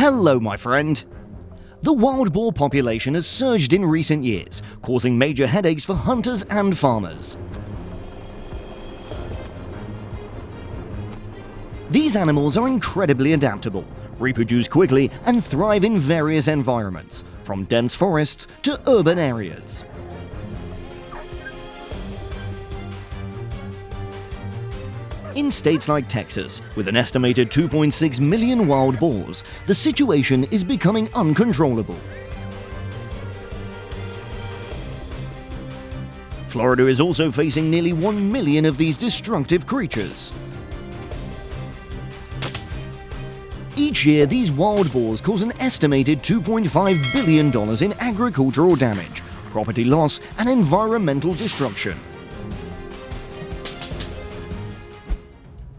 Hello, my friend. The wild boar population has surged in recent years, causing major headaches for hunters and farmers. These animals are incredibly adaptable, reproduce quickly, and thrive in various environments, from dense forests to urban areas. In states like Texas, with an estimated 2.6 million wild boars, the situation is becoming uncontrollable. Florida is also facing nearly 1 million of these destructive creatures. Each year, these wild boars cause an estimated $2.5 billion in agricultural damage, property loss, and environmental destruction.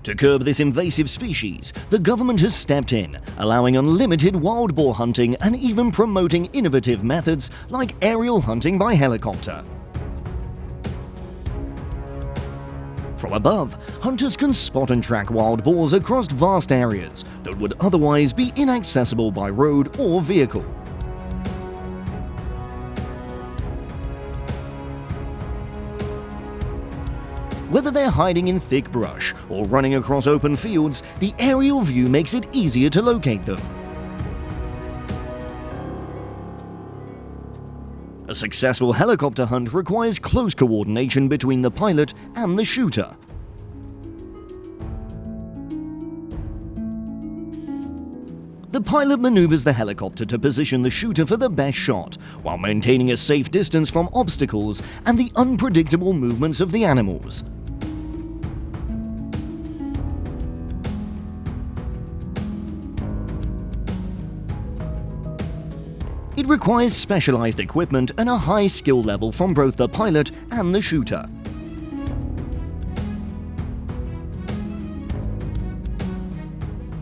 To curb this invasive species, the government has stepped in, allowing unlimited wild boar hunting and even promoting innovative methods like aerial hunting by helicopter. From above, hunters can spot and track wild boars across vast areas that would otherwise be inaccessible by road or vehicle. Whether they're hiding in thick brush or running across open fields, the aerial view makes it easier to locate them. A successful helicopter hunt requires close coordination between the pilot and the shooter. The pilot maneuvers the helicopter to position the shooter for the best shot, while maintaining a safe distance from obstacles and the unpredictable movements of the animals. It requires specialized equipment and a high skill level from both the pilot and the shooter.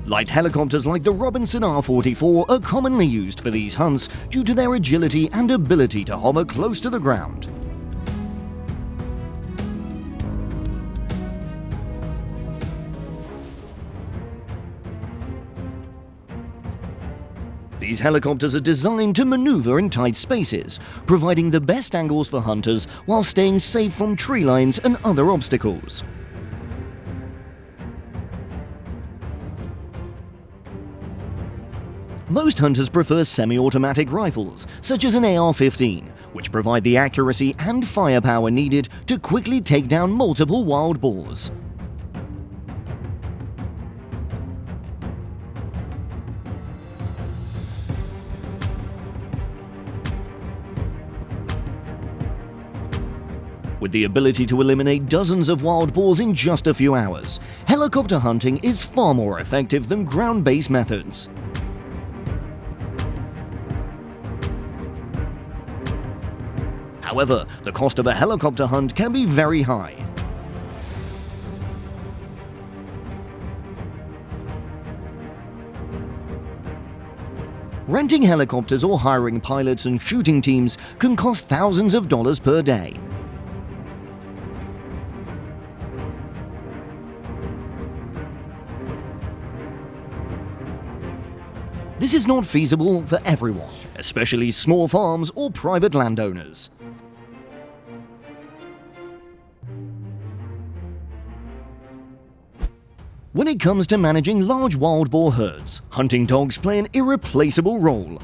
Light helicopters like the Robinson R-44 are commonly used for these hunts due to their agility and ability to hover close to the ground. These helicopters are designed to maneuver in tight spaces, providing the best angles for hunters while staying safe from tree lines and other obstacles. Most hunters prefer semi-automatic rifles, such as an AR-15, which provide the accuracy and firepower needed to quickly take down multiple wild boars. With the ability to eliminate dozens of wild boars in just a few hours, helicopter hunting is far more effective than ground-based methods. However, the cost of a helicopter hunt can be very high. Renting helicopters or hiring pilots and shooting teams can cost thousands of dollars per day. This is not feasible for everyone, especially small farms or private landowners. When it comes to managing large wild boar herds, hunting dogs play an irreplaceable role.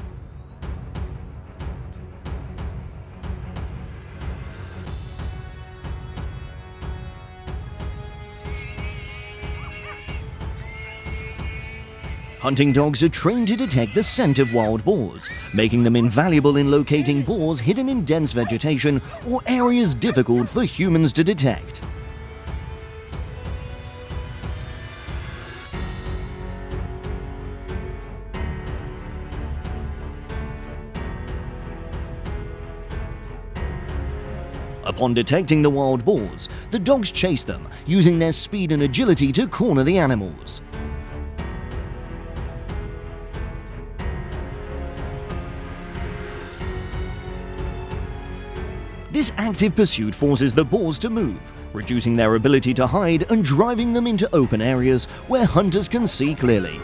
Hunting dogs are trained to detect the scent of wild boars, making them invaluable in locating boars hidden in dense vegetation or areas difficult for humans to detect. Upon detecting the wild boars, the dogs chase them, using their speed and agility to corner the animals. This active pursuit forces the boars to move, reducing their ability to hide and driving them into open areas where hunters can see clearly.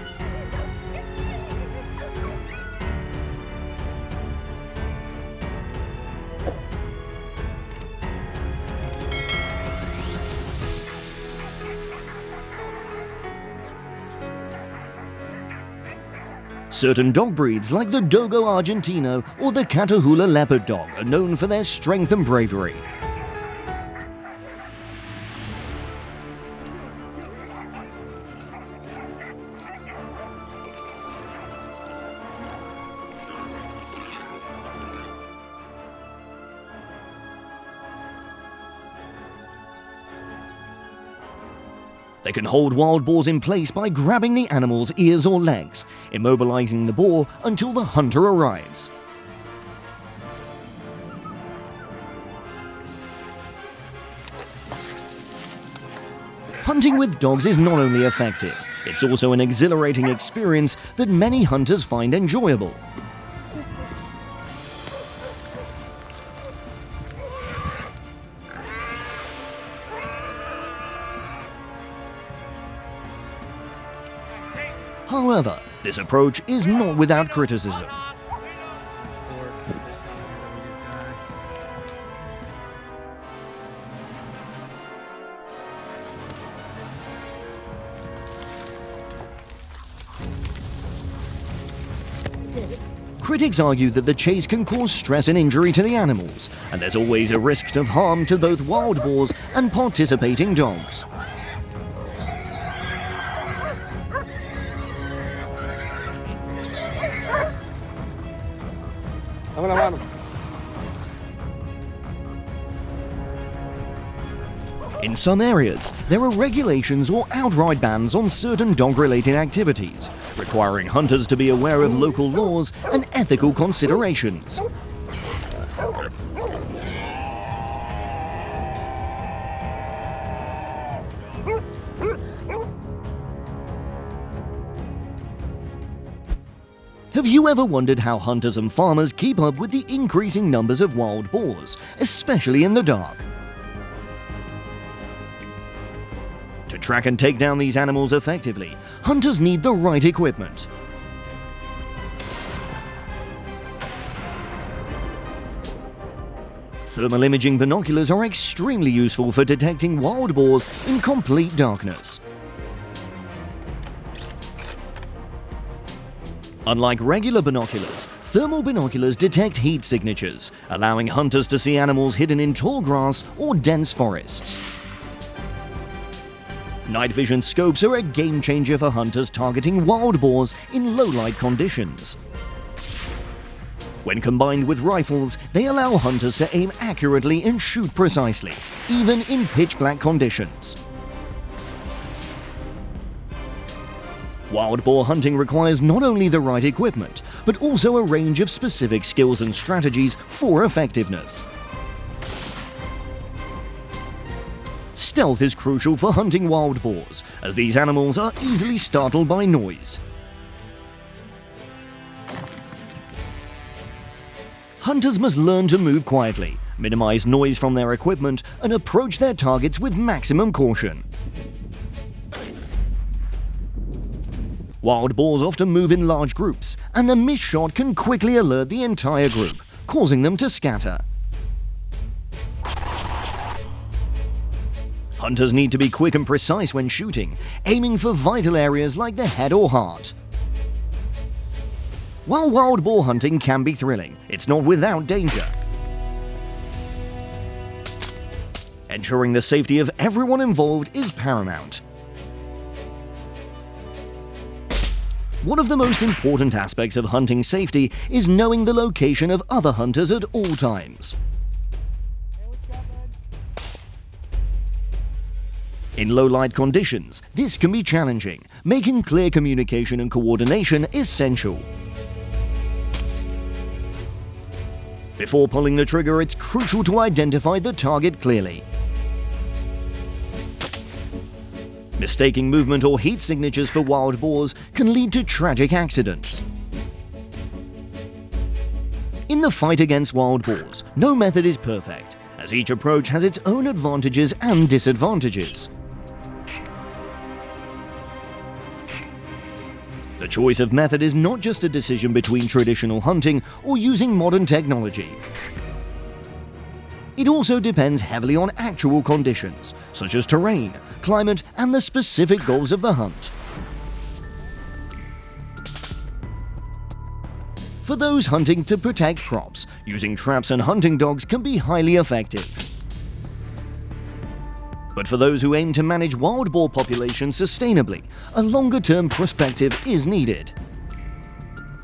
Certain dog breeds like the Dogo Argentino or the Catahoula leopard dog are known for their strength and bravery. They can hold wild boars in place by grabbing the animal's ears or legs, immobilizing the boar until the hunter arrives. Hunting with dogs is not only effective, it's also an exhilarating experience that many hunters find enjoyable. However, this approach is not without criticism. Critics argue that the chase can cause stress and injury to the animals, and there's always a risk of harm to both wild boars and participating dogs. In some areas, there are regulations or outright bans on certain dog-related activities, requiring hunters to be aware of local laws and ethical considerations. Have you ever wondered how hunters and farmers keep up with the increasing numbers of wild boars, especially in the dark? To track and take down these animals effectively, hunters need the right equipment. Thermal imaging binoculars are extremely useful for detecting wild boars in complete darkness. Unlike regular binoculars, thermal binoculars detect heat signatures, allowing hunters to see animals hidden in tall grass or dense forests. Night vision scopes are a game changer for hunters targeting wild boars in low-light conditions. When combined with rifles, they allow hunters to aim accurately and shoot precisely, even in pitch-black conditions. Wild boar hunting requires not only the right equipment, but also a range of specific skills and strategies for effectiveness. Stealth is crucial for hunting wild boars, as these animals are easily startled by noise. Hunters must learn to move quietly, minimize noise from their equipment, and approach their targets with maximum caution. Wild boars often move in large groups, and a missed shot can quickly alert the entire group, causing them to scatter. Hunters need to be quick and precise when shooting, aiming for vital areas like the head or heart. While wild boar hunting can be thrilling, it's not without danger. Ensuring the safety of everyone involved is paramount. One of the most important aspects of hunting safety is knowing the location of other hunters at all times. In low-light conditions, this can be challenging, making clear communication and coordination essential. Before pulling the trigger, it's crucial to identify the target clearly. Mistaking movement or heat signatures for wild boars can lead to tragic accidents. In the fight against wild boars, no method is perfect, as each approach has its own advantages and disadvantages. The choice of method is not just a decision between traditional hunting or using modern technology. It also depends heavily on actual conditions, such as terrain, climate, and the specific goals of the hunt. For those hunting to protect crops, using traps and hunting dogs can be highly effective. But for those who aim to manage wild boar populations sustainably, a longer-term perspective is needed.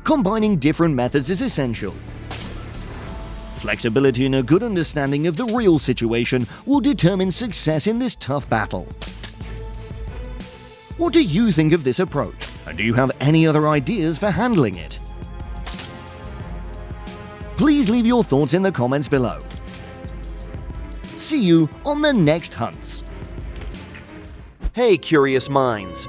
Combining different methods is essential. Flexibility and a good understanding of the real situation will determine success in this tough battle. What do you think of this approach, and do you have any other ideas for handling it? Please leave your thoughts in the comments below. See you on the next hunts. Hey, curious minds!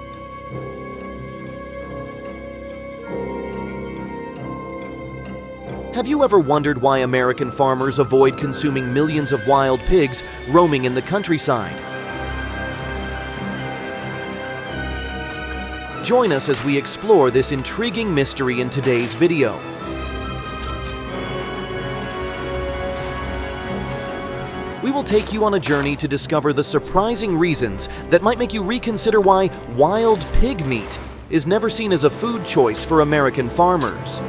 Have you ever wondered why American farmers avoid consuming millions of wild pigs roaming in the countryside? Join us as we explore this intriguing mystery in today's video. We will take you on a journey to discover the surprising reasons that might make you reconsider why wild pig meat is never seen as a food choice for American farmers.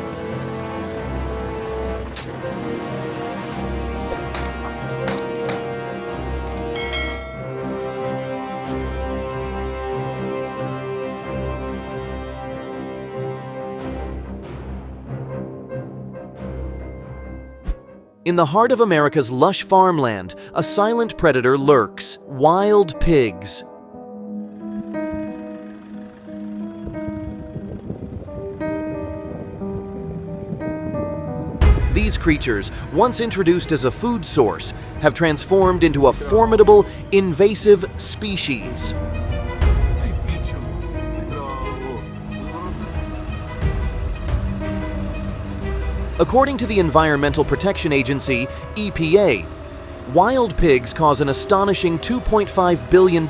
In the heart of America's lush farmland, a silent predator lurks: wild pigs. These creatures, once introduced as a food source, have transformed into a formidable, invasive species. According to the Environmental Protection Agency, EPA, wild pigs cause an astonishing $2.5 billion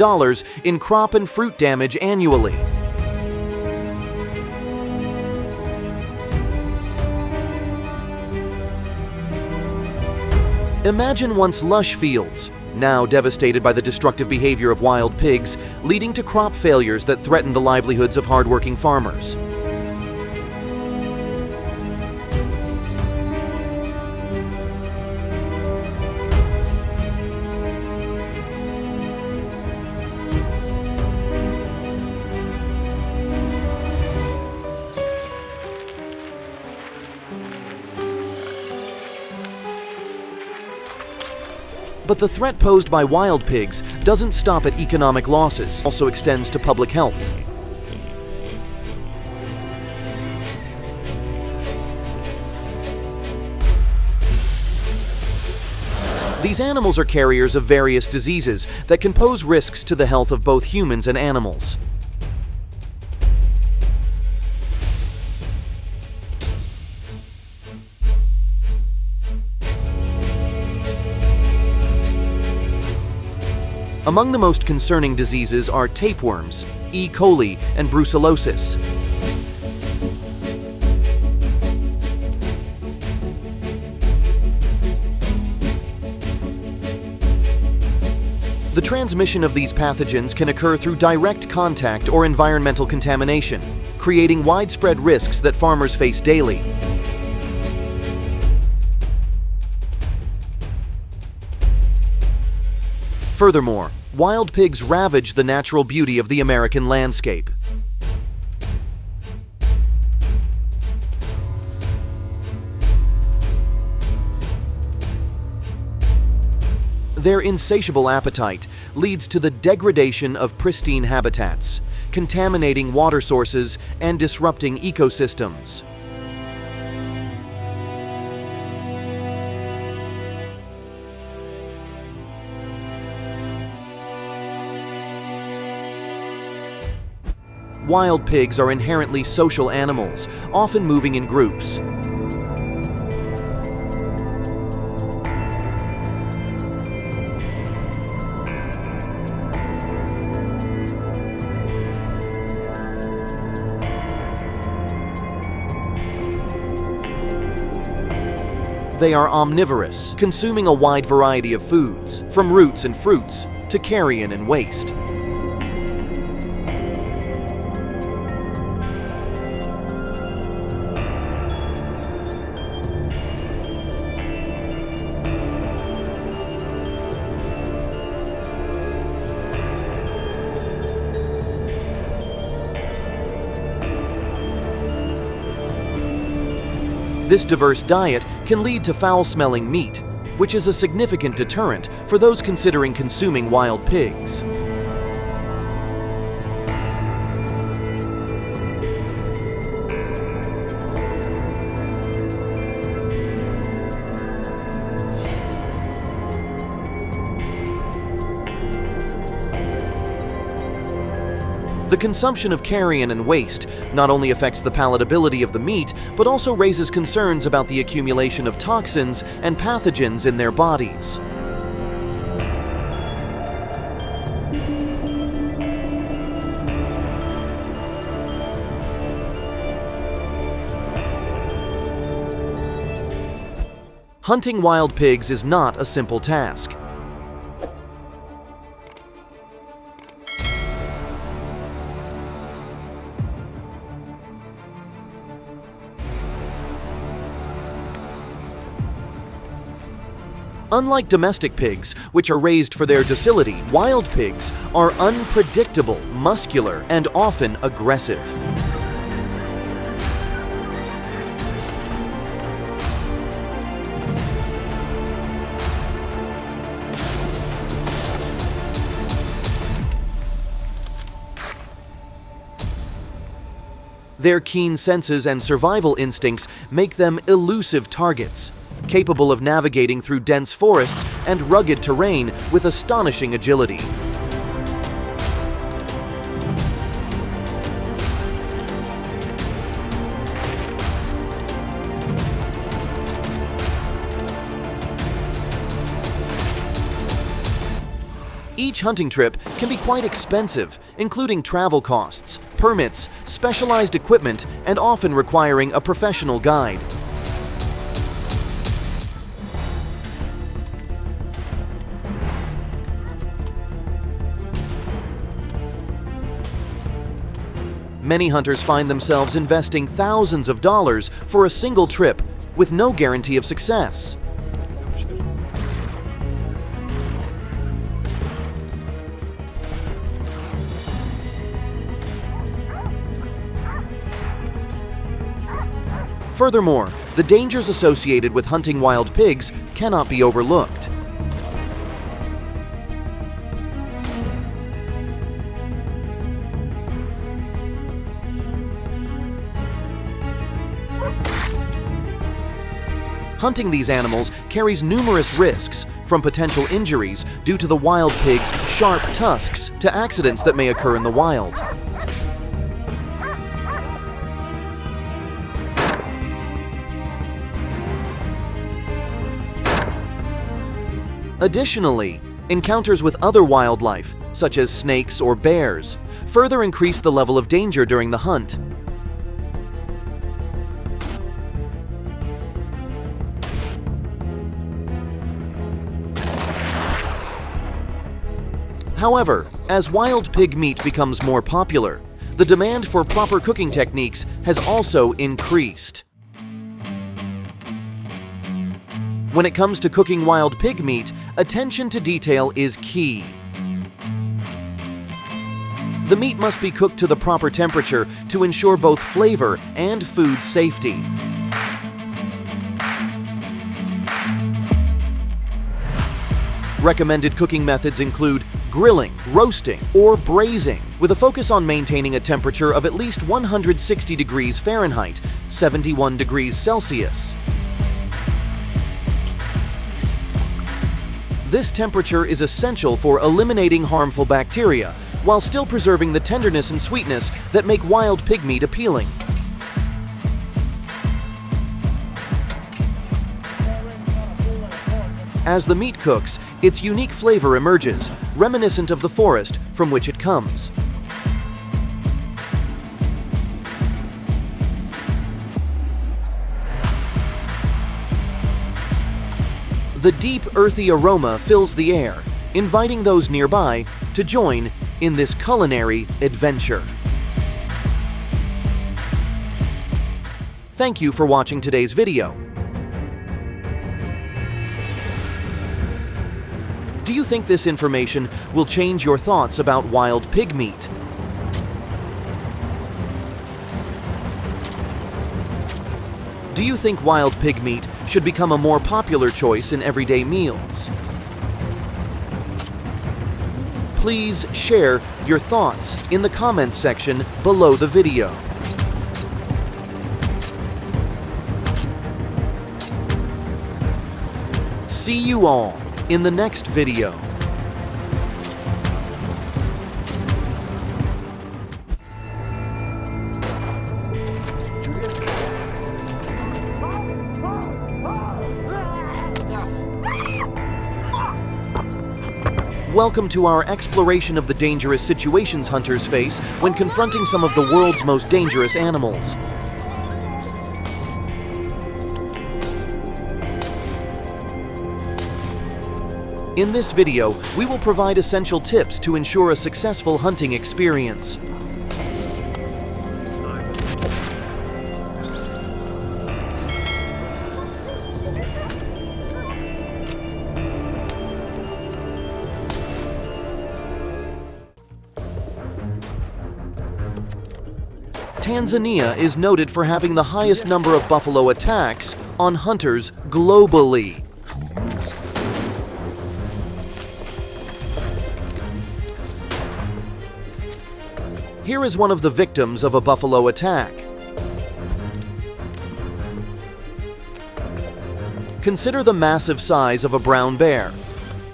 in crop and fruit damage annually. Imagine once lush fields, now devastated by the destructive behavior of wild pigs, leading to crop failures that threaten the livelihoods of hardworking farmers. But the threat posed by wild pigs doesn't stop at economic losses, it also extends to public health. These animals are carriers of various diseases that can pose risks to the health of both humans and animals. Among the most concerning diseases are tapeworms, E. coli, and brucellosis. The transmission of these pathogens can occur through direct contact or environmental contamination, creating widespread risks that farmers face daily. Furthermore, wild pigs ravage the natural beauty of the American landscape. Their insatiable appetite leads to the degradation of pristine habitats, contaminating water sources and disrupting ecosystems. Wild pigs are inherently social animals, often moving in groups. They are omnivorous, consuming a wide variety of foods, from roots and fruits to carrion and waste. This diverse diet can lead to foul-smelling meat, which is a significant deterrent for those considering consuming wild pigs. The consumption of carrion and waste not only affects the palatability of the meat, but also raises concerns about the accumulation of toxins and pathogens in their bodies. Hunting wild pigs is not a simple task. Unlike domestic pigs, which are raised for their docility, wild pigs are unpredictable, muscular, and often aggressive. Their keen senses and survival instincts make them elusive targets, capable of navigating through dense forests and rugged terrain with astonishing agility. Each hunting trip can be quite expensive, including travel costs, permits, specialized equipment, and often requiring a professional guide. Many hunters find themselves investing thousands of dollars for a single trip with no guarantee of success. Furthermore, the dangers associated with hunting wild pigs cannot be overlooked. Hunting these animals carries numerous risks, from potential injuries due to the wild pig's sharp tusks to accidents that may occur in the wild. Additionally, encounters with other wildlife, such as snakes or bears, further increase the level of danger during the hunt. However, as wild pig meat becomes more popular, the demand for proper cooking techniques has also increased. When it comes to cooking wild pig meat, attention to detail is key. The meat must be cooked to the proper temperature to ensure both flavor and food safety. Recommended cooking methods include grilling, roasting, or braising, with a focus on maintaining a temperature of at least 160 degrees Fahrenheit, 71 degrees Celsius. This temperature is essential for eliminating harmful bacteria, while still preserving the tenderness and sweetness that make wild pig meat appealing. As the meat cooks, its unique flavor emerges, reminiscent of the forest from which it comes. The deep, earthy aroma fills the air, inviting those nearby to join in this culinary adventure. Thank you for watching today's video. Do you think this information will change your thoughts about wild pig meat? Do Do you think wild pig meat should become a more popular choice in everyday meals? Please share your thoughts in the comments section below the video. See you all in the next video. Welcome to our exploration of the dangerous situations hunters face when confronting some of the world's most dangerous animals. In this video, we will provide essential tips to ensure a successful hunting experience. Tanzania is noted for having the highest number of buffalo attacks on hunters globally. Here is one of the victims of a buffalo attack. Consider the massive size of a brown bear.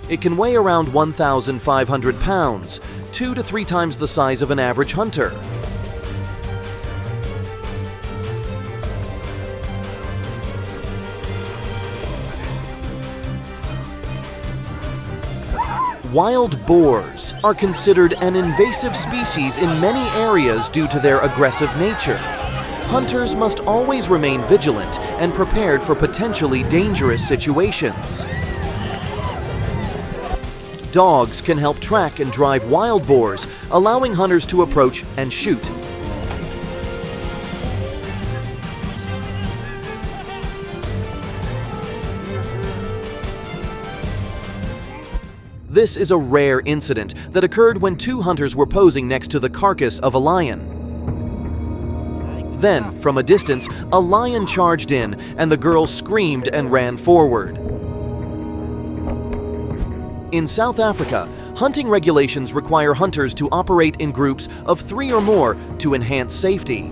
It can weigh around 1,500 pounds, 2 to 3 times the size of an average hunter. Wild boars are considered an invasive species in many areas due to their aggressive nature. Hunters must always remain vigilant and prepared for potentially dangerous situations. Dogs can help track and drive wild boars, allowing hunters to approach and shoot. This is a rare incident that occurred when 2 hunters were posing next to the carcass of a lion. Then, from a distance, a lion charged in, and the girls screamed and ran forward. In South Africa, hunting regulations require hunters to operate in groups of 3 or more to enhance safety.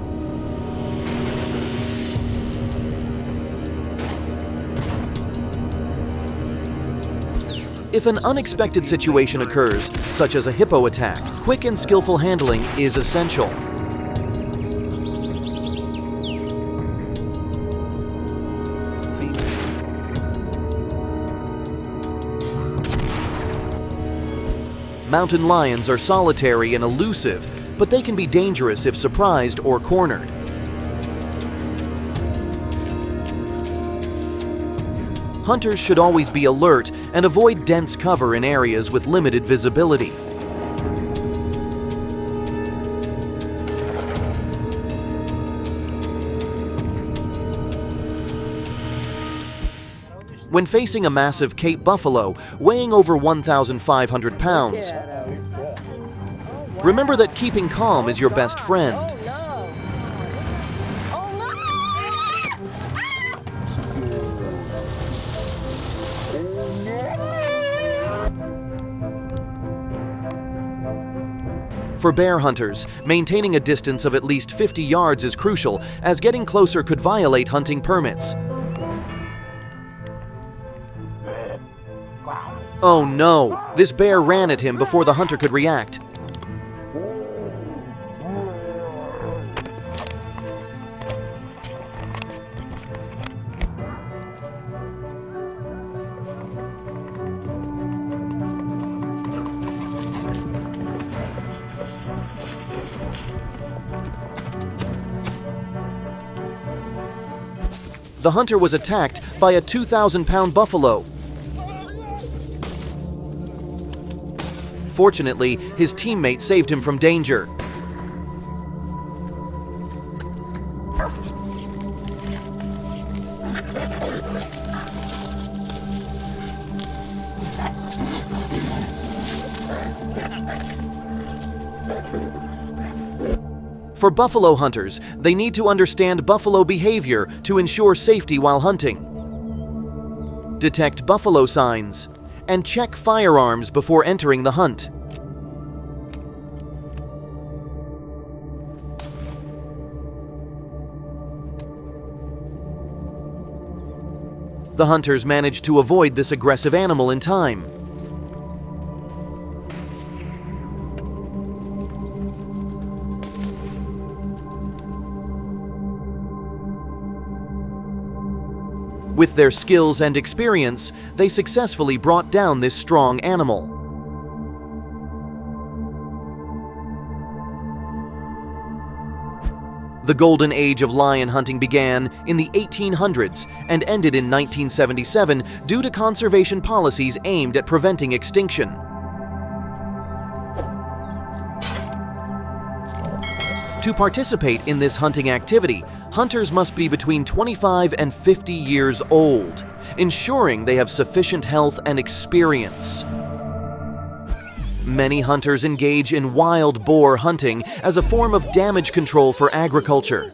If an unexpected situation occurs, such as a hippo attack, quick and skillful handling is essential. Mountain lions are solitary and elusive, but they can be dangerous if surprised or cornered. Hunters should always be alert and avoid dense cover in areas with limited visibility. When facing a massive Cape buffalo weighing over 1,500 pounds, remember that keeping calm is your best friend. For bear hunters, maintaining a distance of at least 50 yards is crucial, as getting closer could violate hunting permits. Oh no! This bear ran at him before the hunter could react. The hunter was attacked by a 2,000-pound buffalo. Fortunately, his teammate saved him from danger. For buffalo hunters, they need to understand buffalo behavior to ensure safety while hunting, detect buffalo signs, and check firearms before entering the hunt. The hunters managed to avoid this aggressive animal in time. With their skills and experience, they successfully brought down this strong animal. The golden age of lion hunting began in the 1800s and ended in 1977 due to conservation policies aimed at preventing extinction. To participate in this hunting activity, hunters must be between 25 and 50 years old, ensuring they have sufficient health and experience. Many hunters engage in wild boar hunting as a form of damage control for agriculture.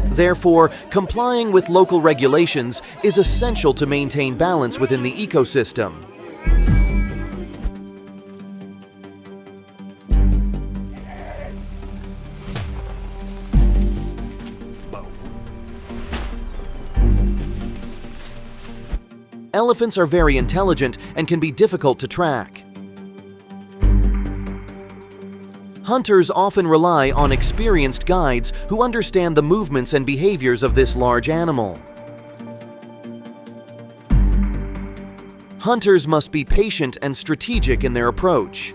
Therefore, complying with local regulations is essential to maintain balance within the ecosystem. Elephants are very intelligent and can be difficult to track. Hunters often rely on experienced guides who understand the movements and behaviors of this large animal. Hunters must be patient and strategic in their approach.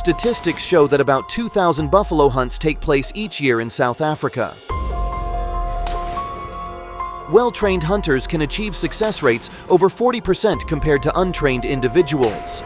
Statistics show that about 2,000 buffalo hunts take place each year in South Africa. Well-trained hunters can achieve success rates over 40% compared to untrained individuals.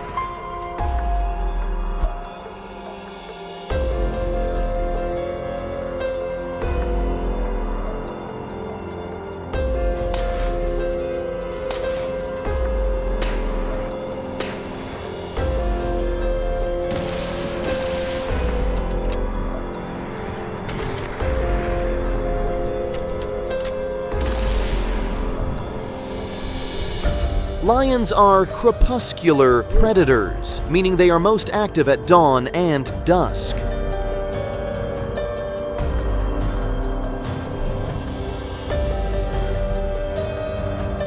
Lions are crepuscular predators, meaning they are most active at dawn and dusk.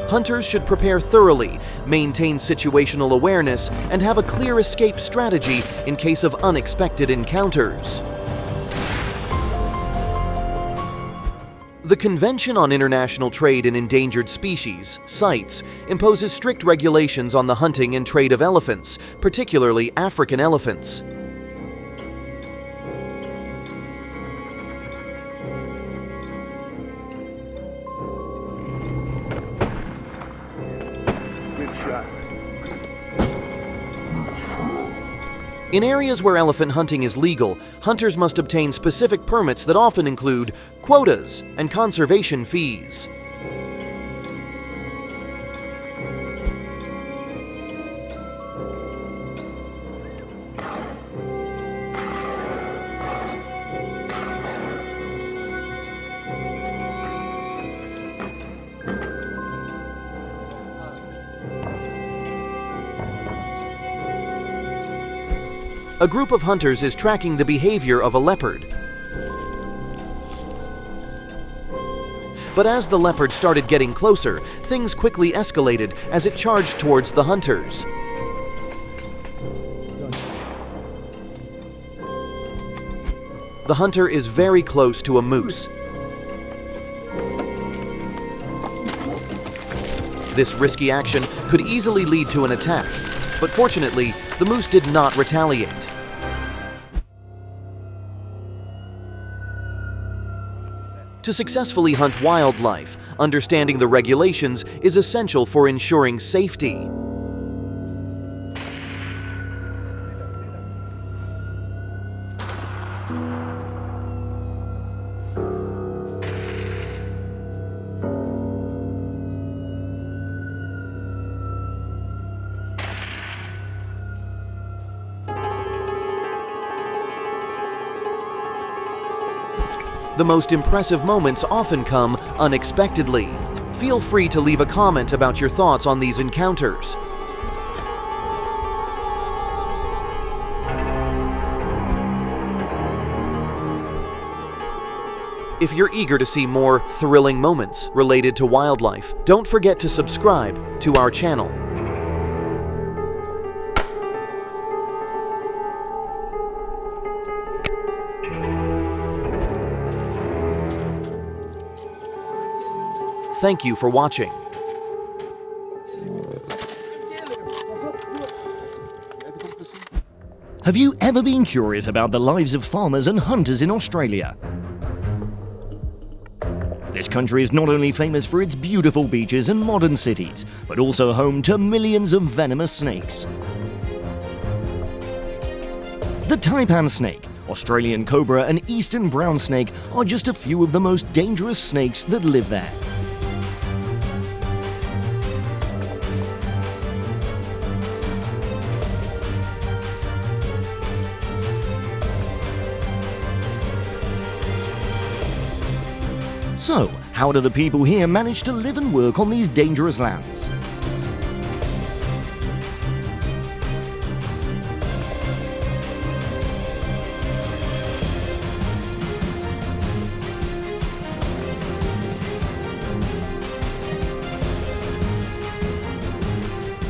Hunters should prepare thoroughly, maintain situational awareness, and have a clear escape strategy in case of unexpected encounters. The Convention on International Trade in Endangered Species, CITES, imposes strict regulations on the hunting and trade of elephants, particularly African elephants. In areas where elephant hunting is legal, hunters must obtain specific permits that often include quotas and conservation fees. A group of hunters is tracking the behavior of a leopard. But as the leopard started getting closer, things quickly escalated as it charged towards the hunters. The hunter is very close to a moose. This risky action could easily lead to an attack, but fortunately, the moose did not retaliate. To successfully hunt wildlife, understanding the regulations is essential for ensuring safety. The most impressive moments often come unexpectedly. Feel free to leave a comment about your thoughts on these encounters. If you're eager to see more thrilling moments related to wildlife, don't forget to subscribe to our channel. Thank you for watching. Have you ever been curious about the lives of farmers and hunters in Australia? This country is not only famous for its beautiful beaches and modern cities, but also home to millions of venomous snakes. The taipan snake, Australian cobra and eastern brown snake are just a few of the most dangerous snakes that live there. So, how do the people here manage to live and work on these dangerous lands?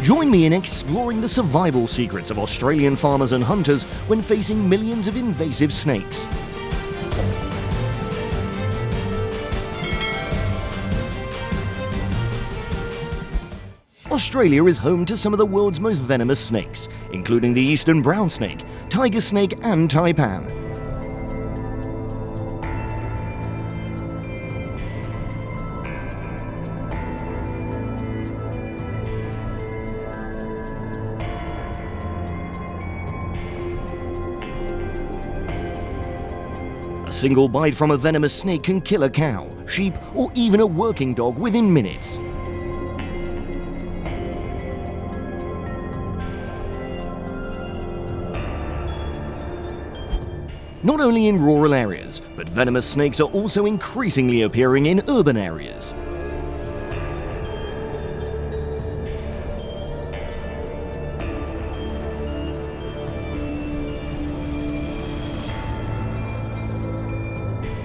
Join me in exploring the survival secrets of Australian farmers and hunters when facing millions of invasive snakes. Australia is home to some of the world's most venomous snakes, including the eastern brown snake, tiger snake and taipan. A single bite from a venomous snake can kill a cow, sheep, or even a working dog within minutes. Not only in rural areas, but venomous snakes are also increasingly appearing in urban areas.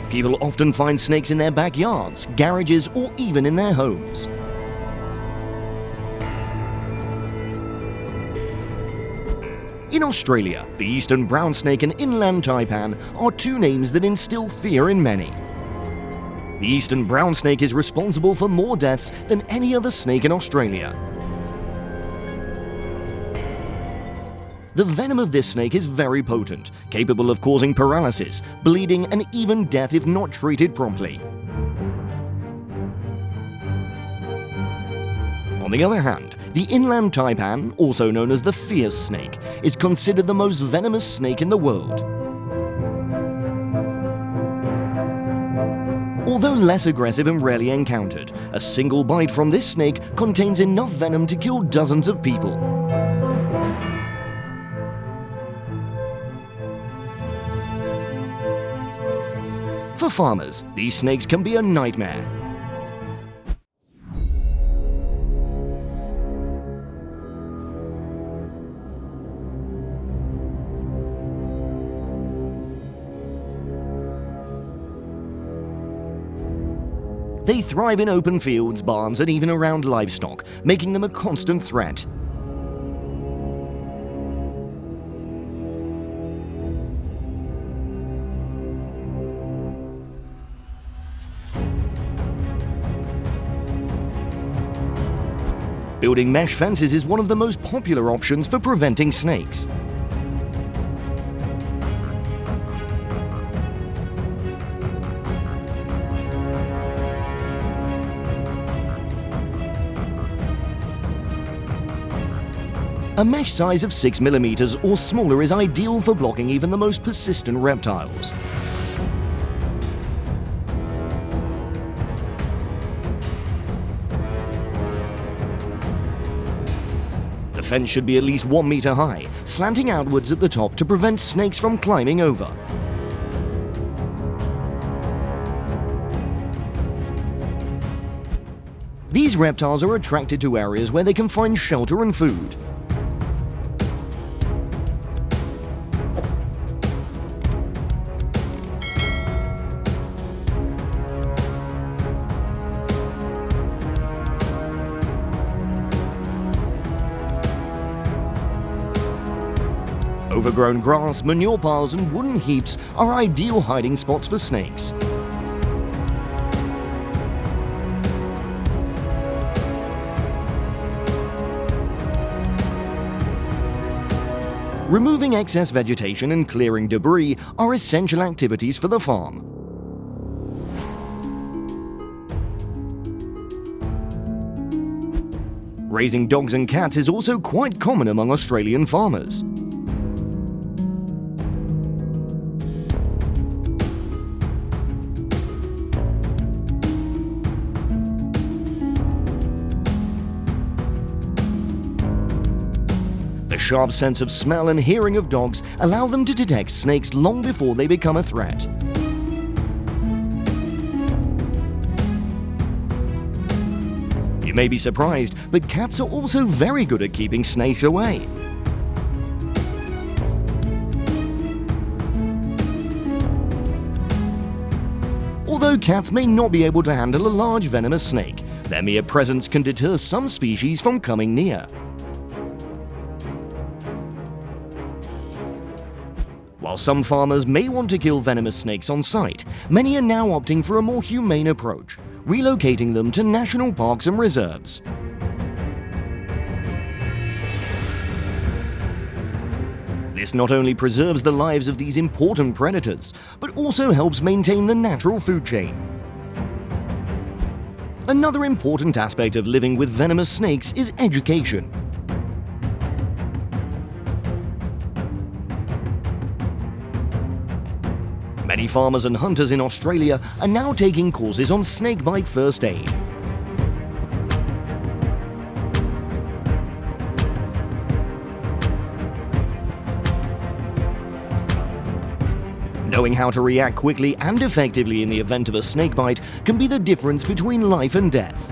People often find snakes in their backyards, garages, or even in their homes. In Australia, the eastern brown snake and inland taipan are two names that instill fear in many. The eastern brown snake is responsible for more deaths than any other snake in Australia. The venom of this snake is very potent, capable of causing paralysis, bleeding, and even death if not treated promptly. On the other hand, the inland taipan, also known as the fierce snake, is considered the most venomous snake in the world. Although less aggressive and rarely encountered, a single bite from this snake contains enough venom to kill dozens of people. For farmers, these snakes can be a nightmare. They thrive in open fields, barns, and even around livestock, making them a constant threat. Building mesh fences is one of the most popular options for preventing snakes. A mesh size of 6 mm or smaller is ideal for blocking even the most persistent reptiles. The fence should be at least 1 meter high, slanting outwards at the top to prevent snakes from climbing over. These reptiles are attracted to areas where they can find shelter and food. Overgrown grass, manure piles and wooden heaps are ideal hiding spots for snakes. Removing excess vegetation and clearing debris are essential activities for the farm. Raising dogs and cats is also quite common among Australian farmers. The sharp sense of smell and hearing of dogs allow them to detect snakes long before they become a threat. You may be surprised, but cats are also very good at keeping snakes away. Although cats may not be able to handle a large venomous snake, their mere presence can deter some species from coming near. While some farmers may want to kill venomous snakes on site, many are now opting for a more humane approach, relocating them to national parks and reserves. This not only preserves the lives of these important predators, but also helps maintain the natural food chain. Another important aspect of living with venomous snakes is education. Many farmers and hunters in Australia are now taking courses on snakebite first aid. Knowing how to react quickly and effectively in the event of a snakebite can be the difference between life and death.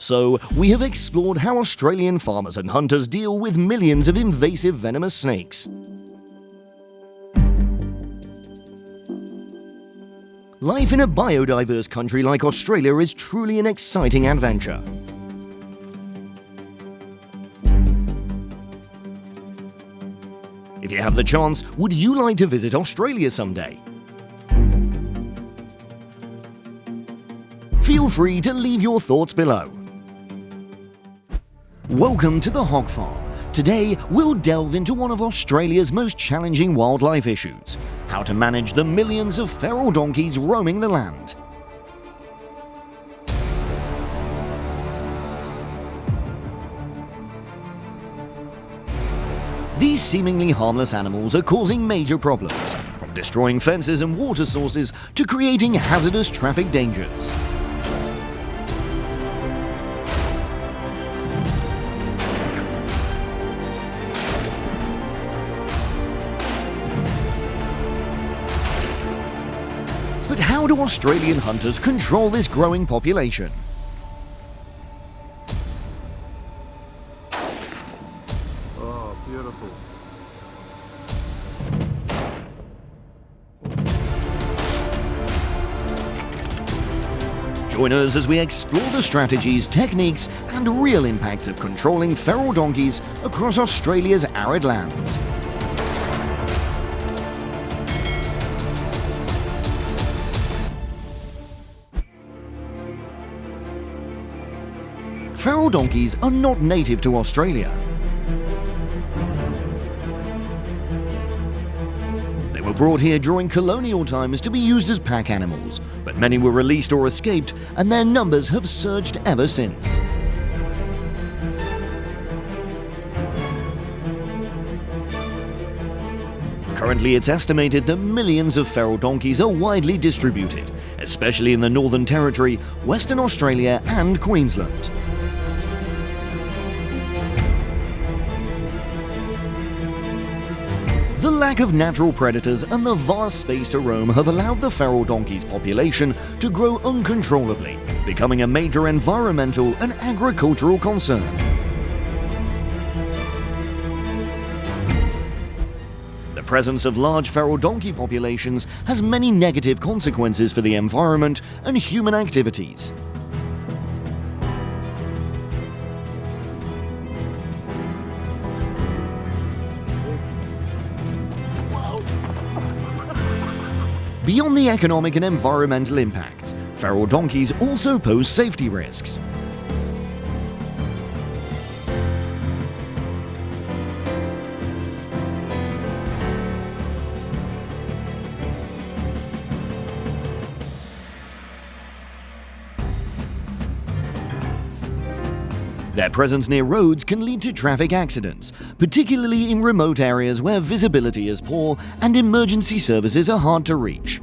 So, we have explored how Australian farmers and hunters deal with millions of invasive venomous snakes. Life in a biodiverse country like Australia is truly an exciting adventure. If you have the chance, would you like to visit Australia someday? Feel free to leave your thoughts below. Welcome to the Hog Farm, Today, we'll delve into one of Australia's most challenging wildlife issues: how to manage the millions of feral donkeys roaming the land. These seemingly harmless animals are causing major problems, from destroying fences and water sources to creating hazardous traffic dangers. But how do Australian hunters control this growing population? Oh, beautiful. Join us as we explore the strategies, techniques, and real impacts of controlling feral donkeys across Australia's arid lands. Feral donkeys are not native to Australia. They were brought here during colonial times to be used as pack animals, but many were released or escaped, and their numbers have surged ever since. Currently, it's estimated that millions of feral donkeys are widely distributed, especially in the Northern Territory, Western Australia, and Queensland. The lack of natural predators and the vast space to roam have allowed the feral donkey's population to grow uncontrollably, becoming a major environmental and agricultural concern. The presence of large feral donkey populations has many negative consequences for the environment and human activities. Beyond the economic and environmental impacts, feral donkeys also pose safety risks. Their presence near roads can lead to traffic accidents, particularly in remote areas where visibility is poor and emergency services are hard to reach.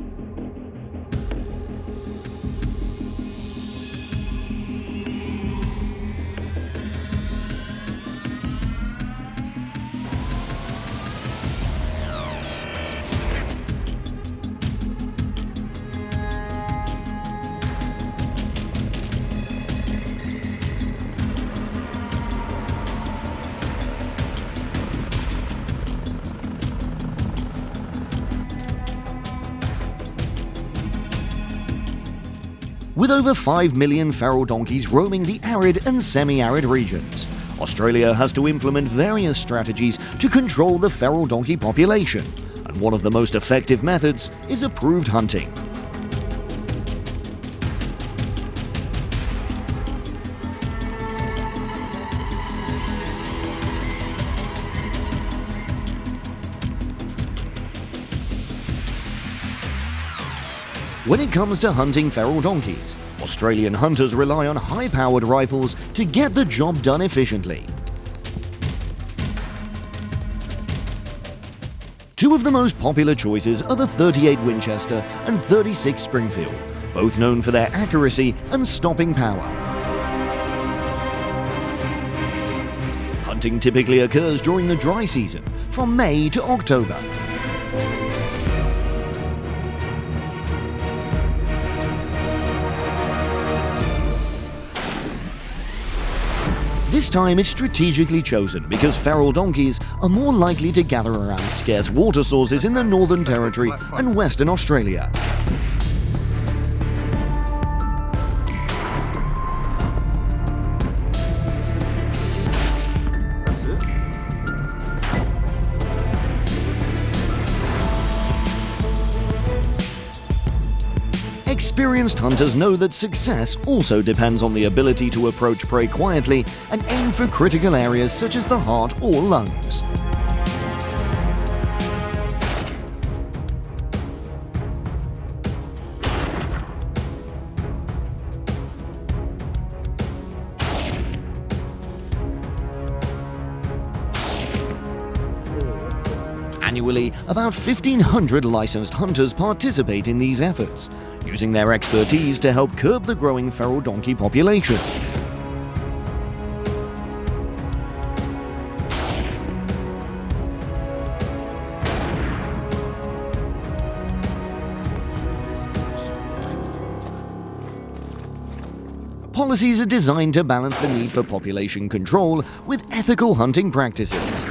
With over 5 million feral donkeys roaming the arid and semi-arid regions, Australia has to implement various strategies to control the feral donkey population, and one of the most effective methods is approved hunting. When it comes to hunting feral donkeys, Australian hunters rely on high-powered rifles to get the job done efficiently. Two of the most popular choices are the 38 Winchester and 36 Springfield, both known for their accuracy and stopping power. Hunting typically occurs during the dry season, from May to October. This time it's strategically chosen because feral donkeys are more likely to gather around scarce water sources in the Northern Territory and Western Australia. Experienced hunters know that success also depends on the ability to approach prey quietly and aim for critical areas such as the heart or lungs. Annually, about 1,500 licensed hunters participate in these efforts, using their expertise to help curb the growing feral donkey population. Policies are designed to balance the need for population control with ethical hunting practices.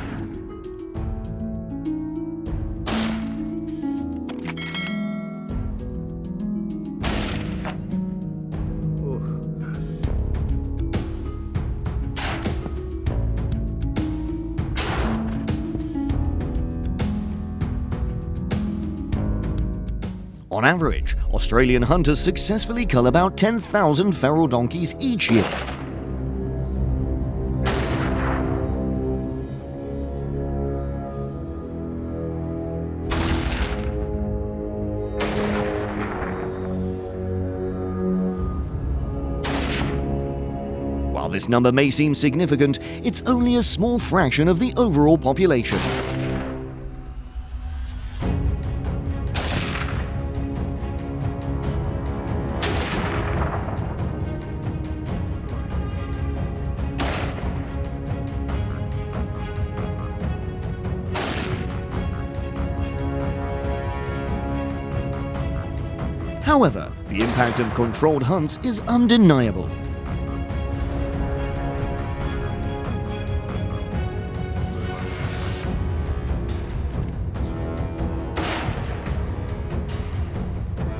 On average, Australian hunters successfully cull about 10,000 feral donkeys each year. While this number may seem significant, it's only a small fraction of the overall population. However, the impact of controlled hunts is undeniable.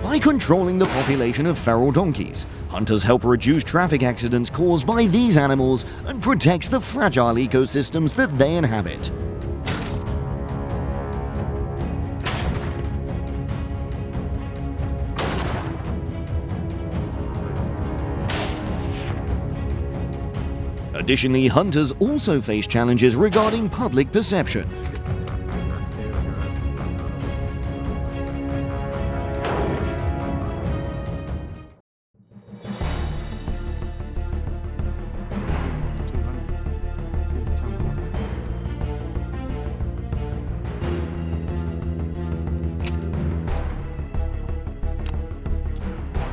By controlling the population of feral donkeys, hunters help reduce traffic accidents caused by these animals and protects the fragile ecosystems that they inhabit. Additionally, hunters also face challenges regarding public perception.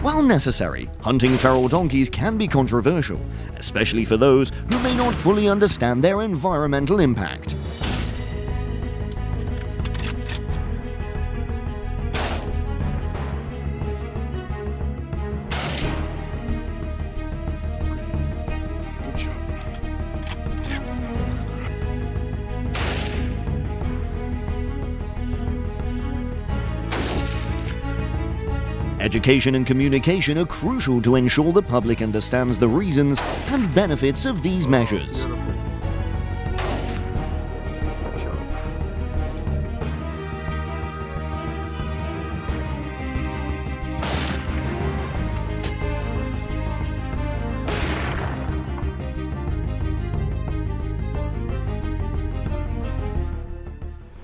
While necessary, hunting feral donkeys can be controversial, especially for those who may not fully understand their environmental impact. Education and communication are crucial to ensure the public understands the reasons and benefits of these measures.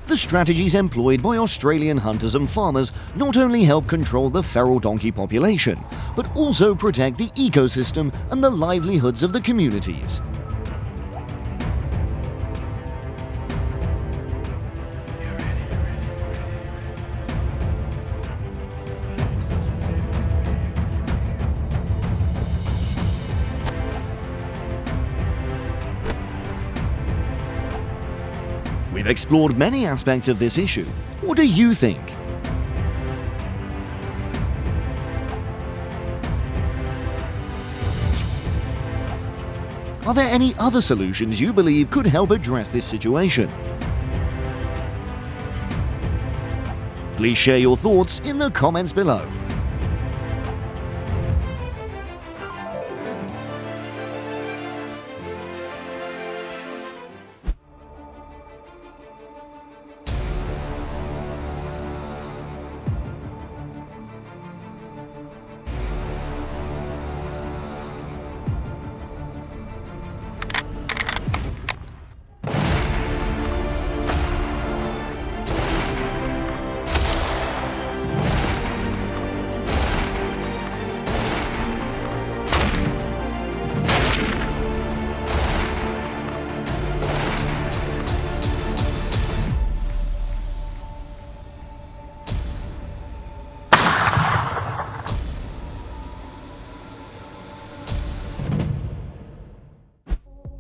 The strategies employed by Australian hunters and farmers not only help control the feral donkey population, but also protect the ecosystem and the livelihoods of the communities. We've explored many aspects of this issue. What do you think? Are there any other solutions you believe could help address this situation? Please share your thoughts in the comments below.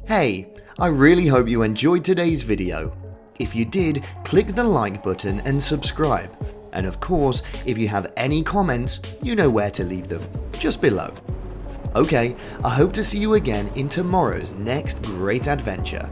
Hey, I really hope you enjoyed today's video. If you did, click the like button and subscribe. And of course, if you have any comments, you know where to leave them, just below. Okay, I hope to see you again in tomorrow's next great adventure.